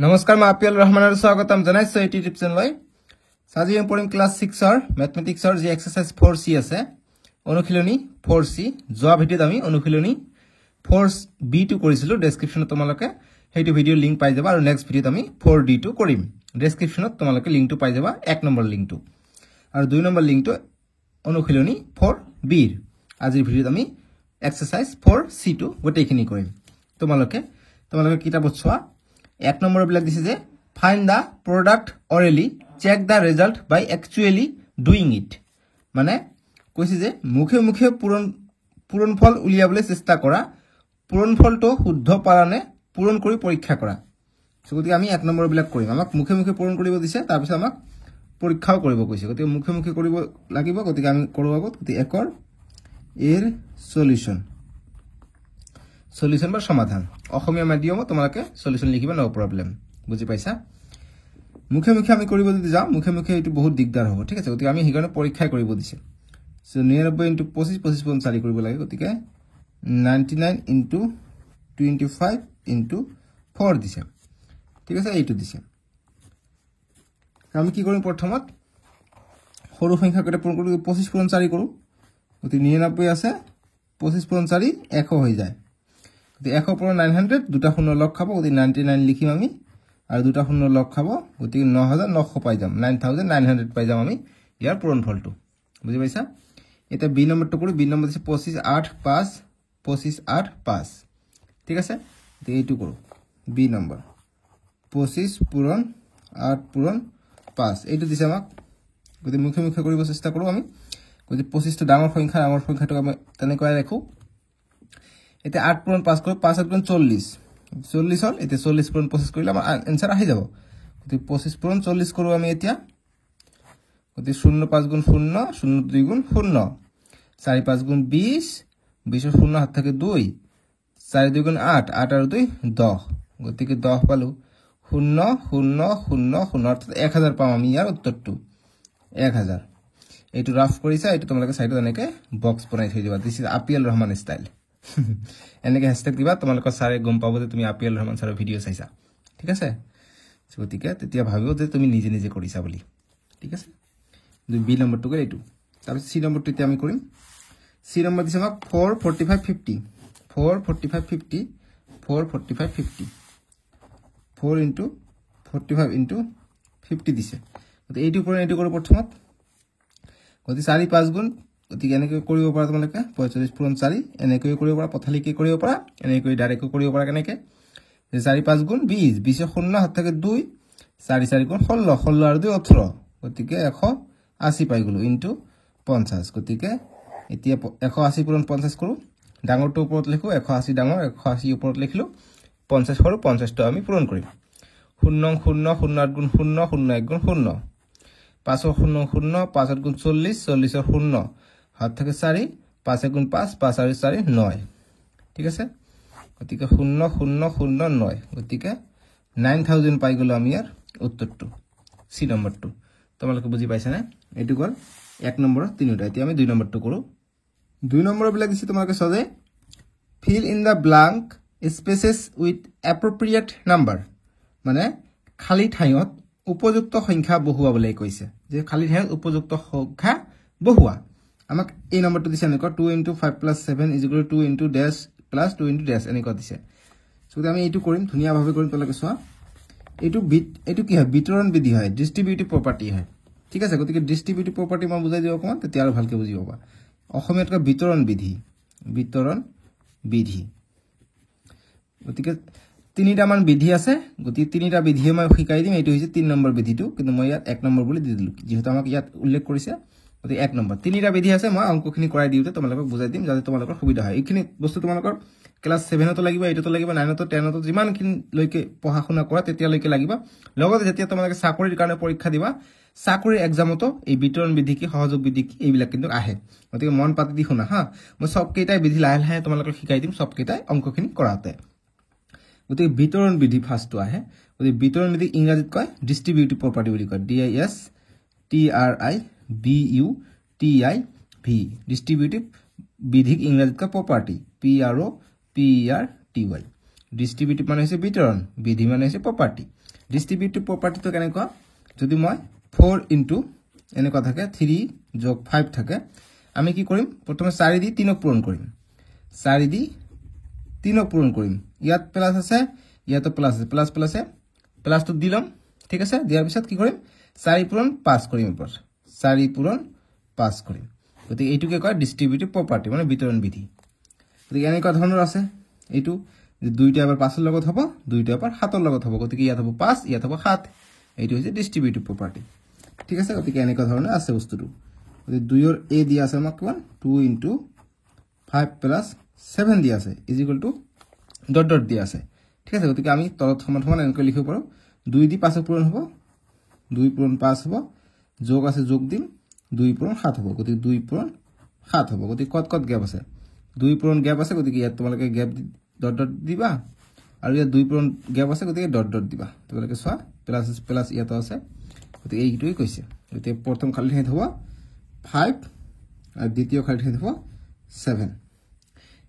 নমস্কাৰ মই আপিয়াল ৰহমানৰ স্বাগতম জনাইছো এই টিউব চেনেললৈ আজি আমি পঢ়িম ক্লাস 6 ৰ ম্যাথমেটিক্সৰ যি এক্সাৰসাইজ 4c আছে অনুশীলনী 4c যোৱা ভিডিওত আমি অনুশীলনী 4b2 কৰিছিলো ডেসক্ৰিপচনত তোমালোকে হেইটো ভিডিও লিংক পাই যাবা আৰু নেক্সট ভিডিওত আমি 4d2 কৰিম ডেসক্ৰিপচনত তোমালোকে লিংকটো পাই যাবা 1 নম্বৰ লিংকটো আৰু 2 নম্বৰ লিংকটো অনুশীলনী 4b আজিৰ ভিডিওত আমি এক্সাৰসাইজ 4c2 গোটেইখিনি কৰিম তোমালোকে কিতাপত চোৱা 1 নম্বৰ বিলাক দিছে যে find the product orally check the result by actually doing it মানে কৈছে যে মুখে মুখে পূৰণফল উলিয়াবলৈ চেষ্টা কৰা পূৰণফলটো শুদ্ধ পাৰানে পূৰণ কৰি পৰীক্ষা কৰা গতিকে আমি 1 নম্বৰ বিলাক কৰিম আমাক মুখে মুখে পূৰণ কৰিব দিছে তাৰ পিছত আমাক পৰীক্ষাও কৰিব কৈছে গতিকে মুখে মুখে কৰিব লাগিব গতিকে আমি কৰো আগত গতিকে একৰ এৰ সলিউশন বা সমাধান অসমীয়া মাধ্যমত তোমালোকে সলিউশন লিখিবা নো প্ৰবলেম বুজি পাইছা মুখে মুখে আমি কৰিব যদি যাও মুখে মুখে এটো বহুত দিগদাৰ হ'ব ঠিক আছে গতিকে আমি হিগনে পৰীক্ষা কৰিব দিছে সো 99 * 25 25.4 কৰিব লাগে গতিকে 99 * 25 * 4 দিছে ঠিক আছে এইটো দিছে আমি কি কৰিম প্ৰথমত সৰু সংখ্যা কেইটা পূৰণ কৰি 25.4 কৰো গতিকে 99 আছে 25.4 100 হৈ যায় গতিকে 100 * 900 দুটা শূন্য লগ খাব গতিকে 99 লিখিম আমি আৰু দুটা শূন্য লগ খাব গতিকে 9900 পাই যাম 9900 পাই যাম আমি ইয়াৰ পূৰণফলটো বুজি পাইছা এটা বি নম্বৰটো কৰো বি নম্বৰ দিছে 25.8 ঠিক আছে তে এইটো কৰো বি নম্বৰ 25.8 এইটো দিছে আমাক গতিকে মুখে মুখে কৰিব চেষ্টা কৰো আমি গতিকে 25 টো ডাঙৰ সংখ্যাটো আমি তেনেকৈ ৰাখো এতে 8.5 কৰো 5 * 40 40 হল এতে 40.25 কৰিলে আমাৰ आंसर আহি যাব গতিকে 25.40 কৰো আমি এতিয়া গতিকে 0 5 * 0 0 2 * 0 4 5 * 20 20 এর 0 হাত থেকে 2 4 2 * 8 8 আর 2 10 গতিকে 10 পালো 0 0 0 0 অর্থাৎ 1000 পাম আমি ইয়াৰ উত্তৰটো 1000 এইটো ৰাফ কৰিছা এইটো তোমালোকে সাইডত এনেকে বক্স বনাই থৈ দিবা দিস ইজ আপিয়াল ৰহমান ষ্টাইল এনেকে হ্যাশট্যাগ দিবা তোমালোকৰ সাৰে গম পাব যে তুমি আপিয়াল ৰহমান সাৰৰ ভিডিও চাইছা ঠিক আছে গতিকে তেতিয়া ভাবিও যে তুমি নিজে নিজে কৰিছা বুলি ঠিক আছে দুই বি নম্বৰটো গৈ এইটো তাৰপিছত সি নম্বৰটো এতিয়া আমি কৰিম সি নম্বৰ দিছে আমাক 445 50 445 50 445 50 4 * 45 * 50 দিছে গতিকে এইটো কৰি এইটো কৰি প্ৰথমত গতি 4 5 গুণ গতিকে এনেকৈ কৰিব পাৰা তোমালোকে 45.4 এনেকৈ কৰিব পাৰা পথালিকে কৰিব পাৰা এনেকৈ ডাইৰেক্ট কৰিব পাৰা কেনেকৈ 4 5 গুণ 20 20 এর 0 হাত থেকে 2 4 4 গুণ 16 16 আর 2 18 গতিকে 180 পাই গলো ইনটু 50 গতিকে এতিয়া 180 * 50 কৰো ডাঙৰটো ওপৰত লিখো 180 ডাঙৰ 180 ওপৰত লিখলো 50 সৰু 50 টো আমি পূৰণ কৰিম 0 0 0 8 গুণ 0 0 1 গুণ 0 5 0 0 5 8 গুণ 40 40 এর 0 হাত থেকে 4 5 গুণ 5 5 আর 4 9 ঠিক আছে গতিকে 0 0 0 9 গতিকে 9000 পাই গলো আমি ইয়াৰ উত্তৰটো সি নম্বৰটো তোমালোকে বুজি পাইছা না এটো গল 1 নম্বৰ তিনিটা এতিয়া আমি 2 নম্বৰটো কৰো 2 নম্বৰ বিলাক দিছে তোমালোকে সজে fill in the blank spaces with appropriate number মানে খালি ঠাইত উপযুক্ত সংখ্যা বহুৱা বলে কৈছে যে খালি ঠাইত উপযুক্ত সংখ্যা বহুৱা আমাক এই নম্বৰটো দিছে এনেক 2 * 5 + 7 = 2 * dash plus 2 * dash এনেক দিছে সো আমি এইটো কৰিম ধুনিয়া ভাবে কৰিম তোমালোকে চোৱা এইটো কি হয় বিতৰণ বিধি হয় ডিস্ট্ৰিবিউটিভ প্ৰপাৰ্টি হয় ঠিক আছে গতিকে ডিস্ট্ৰিবিউটিভ প্ৰপাৰ্টি মই বুজাই দিও অকমান তেতিয়া আৰু ভালকে বুজি পাবা অসমীয়াত বিতৰণ বিধি গতিকে তিনিটা মান বিধি আছে গতি তিনিটা বিধিয়ে মই শিকাই দিম এইটো হৈছে 3 নম্বৰ বিধিটো কিন্তু মই ইয়াত 1 নম্বৰ বুলি দি দিলো যেহেতু আমাক ইয়াত উল্লেখ কৰিছে গতি 1 নম্বৰ তিনিটা বিধি আছে মই অংকখিনি কৰাই দিওতে তোমালোকক বুজাই দিম যাতে তোমালোকৰ সুবিধা হয় এইখিনি বস্তু তোমালোকৰ ক্লাস 7 তো লাগিব 8 তো লাগিব 9 তো 10 তো যিমানখিনি লৈকে পঢ়াশুনা কৰা তেতিয়া লৈকে লাগিব লগতে যেতিয়া তোমালোকে চাকৰিৰ কাৰণে পৰীক্ষা দিবা চাকৰি এক্সামতো এই বিতৰণ বিধি কি সহযোগ বিধি কি এইবিলাক কিন্তু আহে গতিকে মন পাতি দি শুনা হা মই সব কেইটাই বিধি লাহে লাহে তোমালোকক শিকাই দিম সব কেইটাই অংকখিনি কৰাতে গতিকে বিতৰণ বিধি ফাৰ্স্টটো আহে গতিকে বিতৰণ বিধি ইংৰাজীত কয় ডিস্ট্ৰিবিউটিভ প্ৰপাৰ্টি বুলি কয় DISTRIBUTIV ডিস্ট্ৰিবিউটিভ বিধিক ইংৰাজীত কয় প্ৰপাৰ্টি PROPERTY ডিস্ট্ৰিবিউটিভ মানে হৈছে বিতৰণ বিধি মানে হৈছে প্ৰপাৰ্টি ডিস্ট্ৰিবিউটিভ প্ৰপাৰ্টিটো কেনেকুৱা যদি মই 4 ইনটু এনেকুৱা থাকে 3 যোগ 5 থাকে আমি কি কৰিম প্ৰথমে 4 দি 3 পূৰণ কৰিম 4 দি 3 পূৰণ কৰিম ইয়াত প্লাস আছে ইয়াতো প্লাস আছে প্লাস প্লাসে প্লাসটো দিলাম ঠিক আছে দিয়াৰ পিছত কি কৰিম 4 পূৰণ 5 কৰিম ওপৰ 4 পূৰণ 5 কৰিম গতি এইটোকে কয় ডিস্ট্ৰিবিউটিভ প্ৰপাৰ্টি মানে বিতৰণ বিধি গতি এনেকুৱা ধৰণৰ আছে এইটো যে দুইটা আবার 5 এর লগত হ'ব দুইটা আবার 7 এর লগত হ'ব গতি ইয়াত হ'ব 5 ইয়াত হ'ব 7 এইটো হৈছে ডিস্ট্ৰিবিউটিভ প্ৰপাৰ্টি ঠিক আছে গতি এনেকুৱা ধৰণৰ আছে বস্তুটো গতি 2 এর a দিয়া আছে আমাক কিমান 2 ইনটু 5 প্লাস 7 দিয়া আছে is equal to dot dot দিয়া আছে ঠিক আছে গতি আমি তলত সমান সমান এনেকৈ লিখিব পাৰো 2 দি 5 পূৰণ হ'ব 2 পূৰণ 5 হ'ব যোগ আছে যোগ দিম 2 পূৰণ 7 হ'ব গতি 2 পূৰণ 7 হ'ব গতি কত কত গ্যাপ আছে 2 পূৰণ গ্যাপ আছে গতি ইয়াত তোমালোকে গ্যাপ ডট ডট দিবা আৰু ইয়াত 2 পূৰণ গ্যাপ আছে গতি ডট ডট দিবা তোমালোকে চোৱা প্লাস প্লাস ইয়াত আছে গতি এইটোই কৈছে গতি প্ৰথম খালি ঠাইত হ'ব 5 আৰু দ্বিতীয় খালি ঠাইত হ'ব 7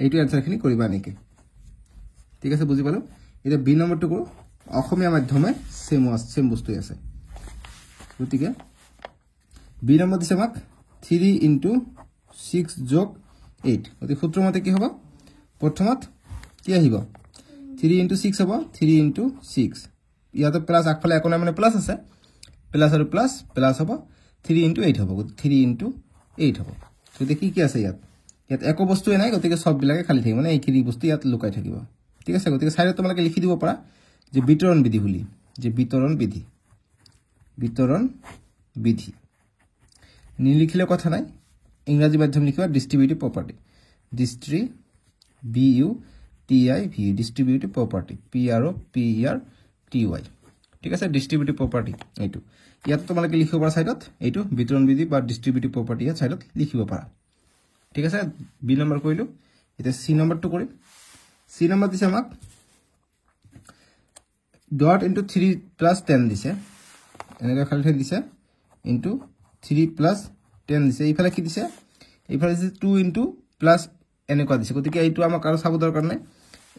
এইটো আনসাৰখিনি কৰিবা নেকি ঠিক আছে বুজি পালো এটা বি নম্বৰটো কৰো অসমীয়া মাধ্যমে সেম বস্তু আছে গতিকে বি নম্বৰ দিছে আমাক 3 ইনটু 6 যোগ 8 গতি সূত্ৰ মতে কি হ'ব প্ৰথমত কি আহিব 3 ইনটু 6 হ'ব 3 ইনটু 6 ইয়াতে প্লাস আগফালে একো নাই মানে প্লাস আছে প্লাস আৰু প্লাস প্লাস হ'ব 3 ইনটু 8 হ'ব 3 ইনটু 8 হ'ব গতি কি আছে ইয়াত একো বস্তুৱে নাই গতিকে সব বিলাকে খালি থাকিব মানে এইখিনি বস্তু ইয়াত লুকাই থাকিব ঠিক আছে গতিকে সাইডত তোমালোকে লিখি দিব পাৰা যে বিতৰণ বিধি বুলি যে বিতৰণ বিধি নিলিখিলে কথা নাই ইংৰাজী মাধ্যম লিখিবা ডিস্ট্ৰিবিউটিভ প্ৰপাৰ্টি ডিস্ট্ৰিবিউটিভ প্ৰপাৰ্টি PROPERTY ঠিক আছে ডিস্ট্ৰিবিউটিভ প্ৰপাৰ্টি এইটো ইয়াত তোমালোকে লিখিব পাৰা সাইডত এইটো বিতৰণ বিধি বা ডিস্ট্ৰিবিউটিভ প্ৰপাৰ্টি ইয়াত সাইডত লিখিব পাৰা ঠিক আছে বি নম্বৰ কৰিলো এটা সি নম্বৰটো কৰিম সি নম্বৰ দিছে আমাক ডট ইনটু 3 প্লাস 10 দিছে এনেকৈ খালি ঠাই দিছে ইনটু 3 প্লাস 10 দিছে এইফালে কি দিছে এইফালে দিছে 2 ইনটু প্লাস এনেকুৱা দিছে গতিকে এইটো আমাক আৰু চাব দৰকাৰ নাই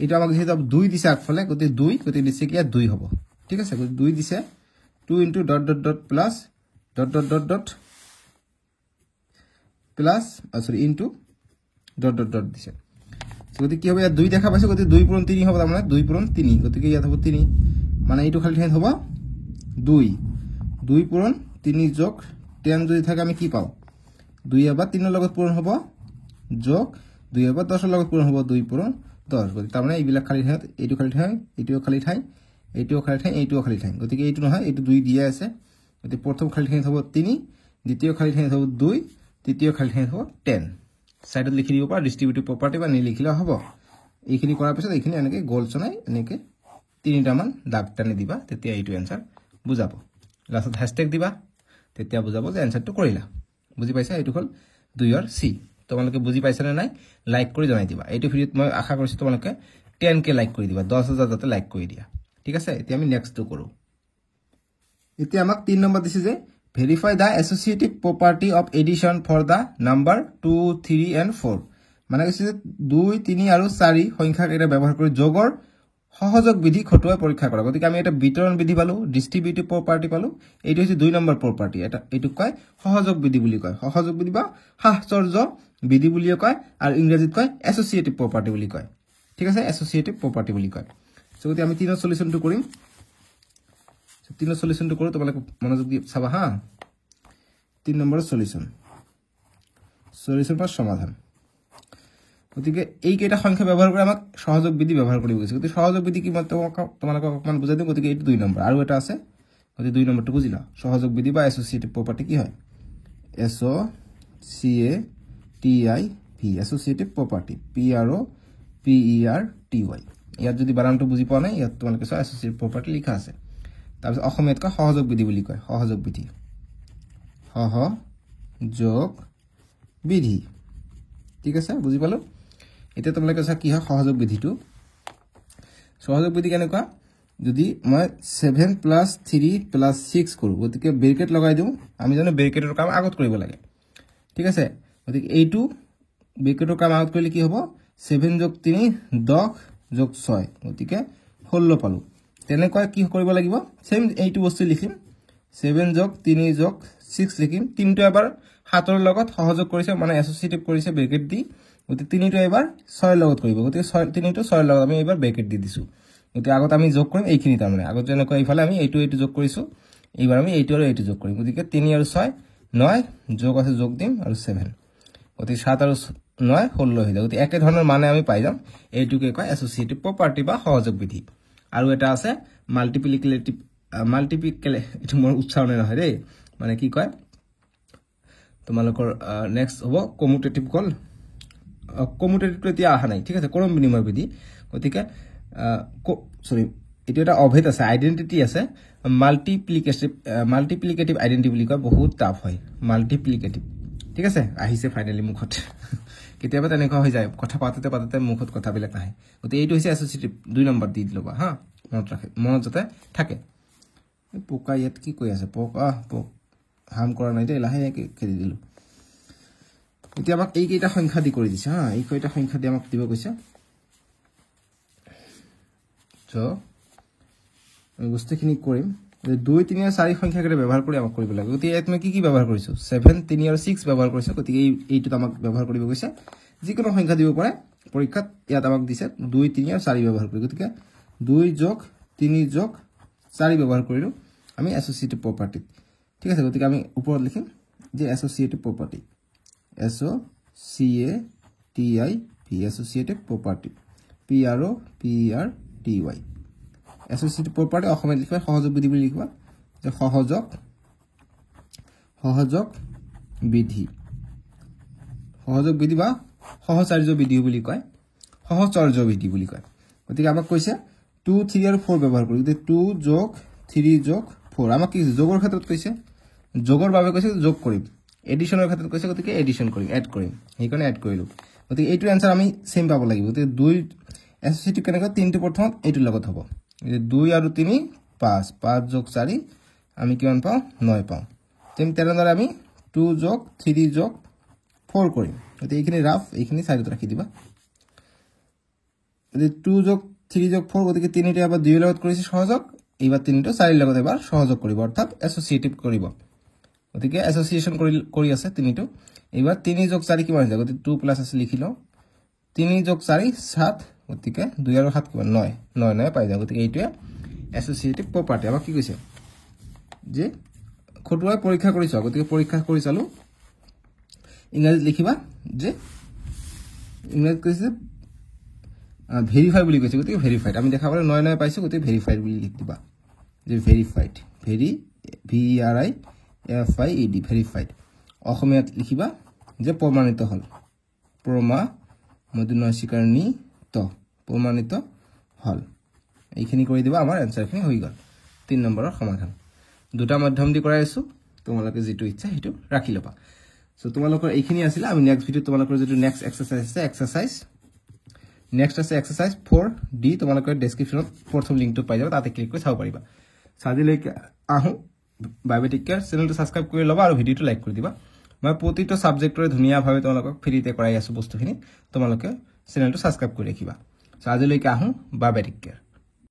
এইটো আমাক যেহেতু 2 দিছে আগফালে গতিকে 2 গতিকে দিছে কি 2 হ'ব ঠিক আছে গতিকে 2 দিছে 2 into dot dot dot plus dot dot dot dot plus sorry into dot dot dot দিছে গতিকে কি হবে ইয়াত 2 দেখা পাইছে গতিকে 2 পূৰণ 3 হ'ব মানে 2 পূৰণ 3 গতিকে ইয়াত হ'ব 3 মানে এইটো খালি ঠাইত হ'ব 2 পূৰণ 3 যোগ 10 যদি থাকে আমি কি পাও 2 এবাৰ 3 লগত পূৰণ হ'ব যোগ 2 এবাৰ 10 লগত পূৰণ হ'ব 2 পূৰণ 10 গতিকে তাৰ মানে এইবিলাক খালি ঠাইত এইটো খালি ঠাই এইটো খালি ঠাই এইটো খালি ঠাই এইটো খালি ঠাই গতিকে এইটো নহয় এইটো 2 দিয়া আছে গতিকে প্ৰথম খালি ঠাইত হ'ব 3 দ্বিতীয় খালি ঠাইত হ'ব 2 তৃতীয় খালি ঠাইত হ'ব 10 সাইডত লিখি দিব পাৰা ডিস্ট্ৰিবিউটিভ প্ৰপাৰ্টি বা নিলিখিলে হ'ব এইখিনি কৰাৰ পিছত এইখিনি এনেকৈ গোল চনাই এনেকৈ তিনিটা মান দাগ টানি দিবা তেতিয়া এইটো আনসাৰ বুজাব লাষ্টত হ্যাশট্যাগ দিবা তেতিয়া বুজাব যে আনসাৰটো কৰিলা বুজি পাইছা এইটো হ'ল 2 এৰ সি তোমালোকে বুজি পাইছা নে নাই লাইক কৰি জনাই দিবা এইটো ভিডিওত মই আশা কৰিছো তোমালোকে 10k লাইক কৰি দিবা 10000 যাতে লাইক কৰি দিয়া ঠিক আছে এতিয়া আমি নেক্সটটো কৰো এতিয়া আমাক 3 নম্বৰ দিছে যে verify the associative property of addition for the number 2 3 and 4 মানে কৈছে 2 3 আৰু 4 সংখ্যা কেইটা ব্যৱহাৰ কৰি যোগৰ সহযোগ বিধি খটুৱাই পৰীক্ষা কৰা গতিকে আমি এটা বিতৰণ বিধি পালো ডিস্ট্ৰিবিউটিভ প্ৰপাৰ্টি পালো এইটো হৈছে 2 নম্বৰ প্ৰপাৰ্টি এটা এইটো কয় সহযোগ বিধি বুলি কয় সহযোগ বিধি বা সাহচৰ্য বিধি বুলি কয় আৰু ইংৰাজীত কয় এছ'চিয়েটিভ প্ৰপাৰ্টি বুলি কয় ঠিক আছে এছ'চিয়েটিভ প্ৰপাৰ্টি বুলি কয় সো গতি আমি 3 সলিউশনটো কৰিম 3 সলিউশনটো কৰো তোমালোকে মনোযোগ দি চাবা হা 3 নম্বৰ সলিউশন বা সমাধান গতিকে এই কেইটা সংখ্যা ব্যৱহাৰ কৰি আমাক সহযোগ বিধি ব্যৱহাৰ কৰিব গৈছে গতিকে সহযোগ বিধি কি তোমালোকক অকমান বুজাই দিম গতিকে এইটো 2 নম্বৰ আৰু এটা আছে গতিকে 2 নম্বৰটো বুজিলা সহযোগ বিধি বা এছ'চিয়েটিভ প্ৰপাৰ্টি কি হয় এছ'চিয়েটিভ এছ'চিয়েটিভ প্ৰপাৰ্টি PROPERTY ইয়াত যদি বানানটো বুজি পোৱা নাই ইয়াত তোমালোকে চোৱা এছ'চিয়েটিভ প্ৰপাৰ্টি লিখা আছে তাৰপিছত অসমীয়াত কয় সহযোগ বিধি বুলি কয় সহযোগ বিধি ঠিক আছে বুজি পালো এতিয়া তোমালোকে চা কি হয় সহযোগ বিধিটো সহযোগ বিধি কেনেকুৱা যদি মই 7 + 3 + 6 কৰো গতিকে ব্ৰেকেট লগাই দিও আমি জানো ব্ৰেকেটৰ কাম আগত কৰিব লাগে ঠিক আছে গতিকে এইটো ব্ৰেকেটৰ কাম আগত কৰিলে কি হ'ব 7 + 3 10 যোগ 6 গতিকে 16 পালো তেনেকৈ কি কৰিব লাগিব সেম এইটো বস্তু লিখিম 7 যোগ 3 যোগ 6 লিখিম 3টো এবাৰ 7 ৰ লগত সহযোগ কৰিছে মানে এসোসিয়েটিভ কৰিছে ব্ৰেকেট দি গতিকে 3টো এবাৰ 6 ৰ লগত কৰিব গতিকে 3টো 6 ৰ লগত আমি এবাৰ ব্ৰেকেট দি দিছো গতিকে আগত আমি যোগ কৰিম এইখিনি তাৰ মানে আগত যেনেকৈ ইফালে আমি এইটো যোগ কৰিছো এইবাৰ আমি এইটো আৰু এইটো যোগ কৰিম গতিকে 3 আৰু 6 9 যোগ আছে যোগ দিম আৰু 7 গতিকে 7 আৰু 9 16 হৈ যায় গতিকে একে ধৰণৰ মানে আমি পাই যাম এইটোকে কয় এসোসিয়েটিভ প্ৰপাৰ্টি বা সহযোগ বিধি আৰু এটা আছে মাল্টিপ্লিকেটিভ এটো মোৰ উচ্চাৰণে নহয় ৰে মানে কি কয় তোমালোকৰ নেক্সট হ'ব কমিউটেটিভ কল কমিউটেটিভটো এতিয়া আহা নাই ঠিক আছে ক্ৰম বিনিময় বিধি গতিকে সৰি এটো এটা অভেদ আছে আইডেন্টিটি আছে মাল্টিপ্লিকেটিভ আইডেন্টিটি বুলি কয় বহুত টাফ হয় মাল্টিপ্লিকেটিভ ঠিক আছে আহিছে ফাইনালি মুখত কেতিয়াবা তেনেকুৱা হৈ যায় কথা পাততে মুখত কথাবিলাক আহে গতিকে এইটো হৈছে এসোসিয়েটিভ 2 নম্বৰ দি দিলবা হা মনত যাতে থাকে পোকা ইয়াত কি কৈ আছে পোকা হাম কৰা নাই দে লাহে খেদি দিলো এতিয়া আমাক এইকেইটা সংখ্যা দি কৰি দিছে হা এইকেইটা সংখ্যা দি আমাক দিব কৈছে তো আমি বস্তুখিনি কৰিম 2 3 আৰু 4 সংখ্যাকে ব্যৱহাৰ কৰি আমাক কৰিব লাগে গতিকে ইয়াত মই কি ব্যৱহাৰ কৰিছো 7 3 আৰু 6 ব্যৱহাৰ কৰিছো গতিকে এইটো আমাক ব্যৱহাৰ কৰিব কৈছে যিকোনো সংখ্যা দিব পাৰে পৰীক্ষাত ইয়াত আমাক দিছে 2 3 আৰু 4 ব্যৱহাৰ কৰি গতিকে 2 যোগ 3 যোগ 4 ব্যৱহাৰ কৰিলো আমি এসোসিয়েটিভ প্ৰপাৰ্টি ঠিক আছে গতিকে আমি ওপৰত লিখিম যে এসোসিয়েটিভ প্ৰপাৰ্টি এসোসিয়েটিভ প্ৰপাৰ্টি PROPRTY এসোসিয়েটিভ প্ৰপাৰ্টি অসমীয়াত লিখিবা সহযোগ বিধি বুলি লিখিবা যে সহযোগ বিধি বা সহচাৰ্য বিধি বুলি কয় সহচৰ্য বিধি বুলি কয় গতিকে আমাক কৈছে 2 3 আৰু 4 ব্যৱহাৰ কৰি 2 যোগ 3 যোগ 4 আমাক কি যোগৰ ক্ষেত্ৰত কৈছে যোগৰ বাবে কৈছে যোগ কৰিম এডিশনৰ ক্ষেত্ৰত কৈছে গতিকে এডিশন কৰিম এড কৰিম সেইকাৰণে এড কৰিলো গতিকে এইটো আনসাৰ আমি সেম পাব লাগিব গতিকে 2 এসোসিয়েটিভ কেনেকৈ 3টো প্ৰথম এইটো লগত হ'ব 2 আৰু 3 5 5 যোগ 4 আমি কিমান পাওঁ 9 পাওঁ তেনেদৰে আমি 2 যোগ 3 যোগ 4 কৰিম গতিকে এইখিনি ৰাফ এইখিনি সাইডত ৰাখি দিবা 2 যোগ 3 যোগ 4 গতিকে 3টো এবাৰ 2 লগত কৰিছে সহযোগ এইবাৰ 3টো 4 লগত এবাৰ সহযোগ কৰিব অৰ্থাৎ এসোসিয়েটিভ কৰিব গতিকে এসোসিয়েশন কৰি আছে 3টো এইবাৰ 3 যোগ 4 কিমান হৈ যায় গতিকে 2 প্লাস আছে লিখি লও 3 যোগ 4 7 গতিকে 2 আৰু 7 কিমান 9 পাই যায় গতিকে এইটোৱে এসোসিয়েটিভ প্ৰপাৰ্টি আমাক কি কৈছে যে খটুৱাই পৰীক্ষা কৰিছো গতিকে পৰীক্ষা কৰি চালো ইংৰাজীত লিখিবা যে ইংৰাজীত কৈছে ভেৰিফাই বুলি কৈছে গতিকে ভেৰিফাইড আমি দেখাবলৈ 9 পাইছো গতিকে ভেৰিফাইড বুলি লিখি দিবা যে ভেৰিফাইড VERIFIED ভেৰিফাইড অসমীয়াত লিখিবা যে প্ৰমাণিত হল প্ৰমাণিত হল এইখিনি কৰি দিবা আমাৰ আনসাৰখিনি হৈ গল 3 নম্বৰৰ সমাধান দুটা মাধ্যম দি কৰাইছো তোমালোকে যেটো ইচ্ছা হেতু ৰাখি লবা সো তোমালোকৰ এইখিনি আছিল আমি নেক্সট ভিডিও তোমালোকৰ যেটো নেক্সট এক্সাৰসাইজ আছে এক্সাৰসাইজ নেক্সট আছে এক্সাৰসাইজ 4D তোমালোকৰ ডেসক্ৰিপচনত প্ৰথম লিংকটো পাই যাবা তাতে ক্লিক কৰি চাব পাৰিবা সাজিলৈকে আহো বায়োমেট্ৰিক কেয়াৰ চেনেলটো সাবস্ক্ৰাইব কৰি লবা আৰু ভিডিওটো লাইক কৰি দিবা মই প্ৰতিটো সাবজেক্টৰে ধুনিয়া ভাৱে তোমালোকক ফ্ৰীতে কৰাই আছো বস্তুখিনি তোমালোকে চেনেলটো সাবস্ক্ৰাইব কৰি ৰাখিবা সাজিলৈকে আহো বায়োমেট্ৰিক কেয়াৰ